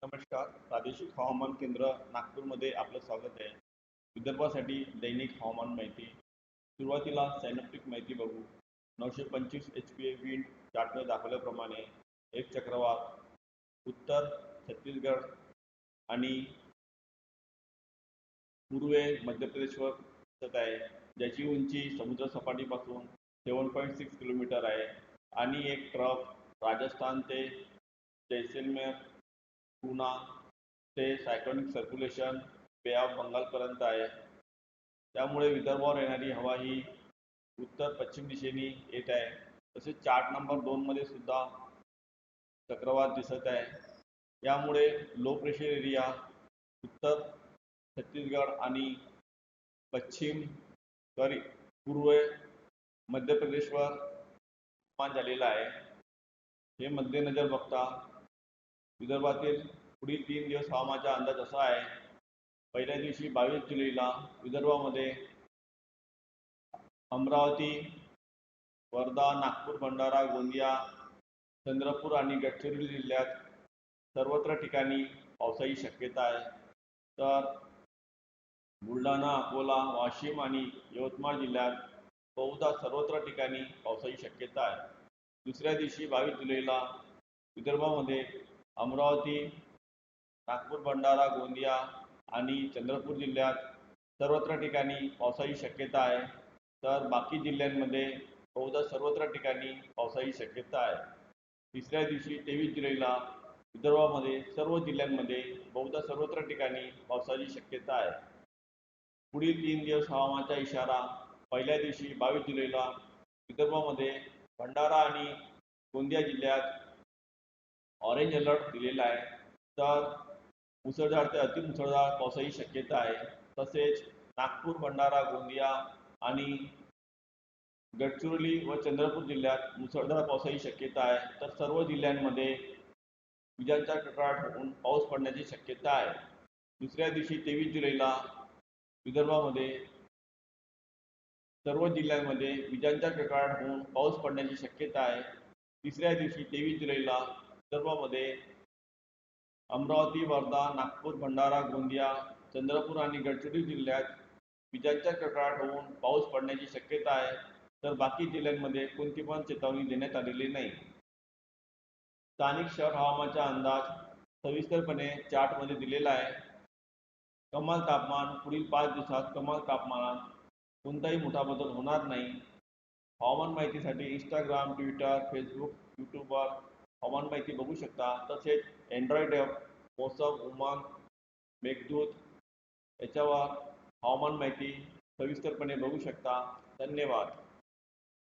नमस्कार. प्रादेशिक हवामान केंद्र नागपूरमध्ये आपलं स्वागत आहे. विदर्भासाठी दैनिक हवामान माहिती. सुरुवातीला सायनॉप्टिक माहिती बघू. 925 HPA विंड चार्टमध्ये दाखवल्याप्रमाणे एक चक्रवात उत्तर छत्तीसगड आणि पूर्वे मध्य प्रदेशवर दिसत आहे, ज्याची उंची समुद्र सपाटीपासून 7.6 किलोमीटर आहे आणि एक ट्रफ राजस्थान ते जैसलमेर, पुणा ते सायक्लोनिक सर्क्युलेशन बे ऑफ बंगालपर्यंत आहे. त्यामुळे विदर्भावर येणारी हवा ही उत्तर पश्चिम दिशेने येत आहे. तसेच चार्ट नंबर 2 मध्ये सुद्धा चक्रवात दिसत आहे. यामुळे लो प्रेशर एरिया उत्तर छत्तीसगड आणि पश्चिम पूर्व मध्य प्रदेशवर निर्माण झालेला आहे. हे मध्यनजर बघता विदर्भातील पुढील 3 दिवस हवामानाचा अंदाज असा आहे. पहिल्या दिवशी 22 जुलैला विदर्भामध्ये अमरावती, वर्धा, नागपूर, भंडारा, गोंदिया, चंद्रपूर आणि गडचिरोली जिल्ह्यात सर्वत्र ठिकाणी पावसाची शक्यता आहे. तर बुलढाणा, अकोला, वाशिम आणि यवतमाळ जिल्ह्यात बहुधा सर्वत्र ठिकाणी पावसाची शक्यता आहे. दुसऱ्या दिवशी 22 जुलैला विदर्भामध्ये अमरावती, नागपूर, भंडारा, गोंदिया आणि चंद्रपूर जिल्ह्यात सर्वत्र ठिकाणी पावसाची शक्यता आहे. तर बाकी जिल्ह्यांमध्ये बहुधा सर्वत्र ठिकाणी पावसाची शक्यता आहे. तिसऱ्या दिवशी 23 जुलैला विदर्भामध्ये सर्व जिल्ह्यांमध्ये बहुधा सर्वत्र ठिकाणी पावसाची शक्यता आहे. पुढील 3 दिवस हवामानाचा इशारा. पहिल्या दिवशी 22 जुलैला विदर्भामध्ये भंडारा आणि गोंदिया जिल्ह्यात ऑरेंज अलर्ट दिलेला आहे. तर मुसळधार ते अतिमुसळधार पावसाची शक्यता आहे. तसेच नागपूर, भंडारा, गोंदिया आणि गडचिरोली व चंद्रपूर जिल्ह्यात मुसळधार पावसाची शक्यता आहे. तर सर्व जिल्ह्यांमध्ये विजांचा कडकडाट होऊन पाऊस पडण्याची शक्यता आहे. दुसऱ्या दिवशी 23 जुलैला विदर्भामध्ये सर्व जिल्ह्यांमध्ये विजांचा कडकडाट होऊन पाऊस पडण्याची शक्यता आहे. तिसऱ्या दिवशी 23 जुलैला विदर्भामध्ये अमरावती, वर्धा, नागपूर, भंडारा, गोंदिया, चंद्रपूर आणि गडचिरोली जिल्ह्यात विजांचा कडकडाट होऊन पाऊस पडण्याची शक्यता आहे. तर बाकी जिल्ह्यांमध्ये कोणती पण चेतावणी देण्यात आलेली नाही. स्थानिक शहर हवामानाचा अंदाज सविस्तरपणे चार्टमध्ये दिलेला आहे. कमाल तापमान पुढील 5 दिवसात कमाल तापमानात कोणताही मोठा बदल होणार नाही. हवामान माहितीसाठी इंस्टाग्राम, ट्विटर, फेसबुक, यूट्यूबवर हवामान माहिती बघू शकता. तसेच अँड्रॉइड ॲप मौसम, उमंग, मेघदूत याच्यावर हवामान माहिती सविस्तरपणे बघू शकता. धन्यवाद.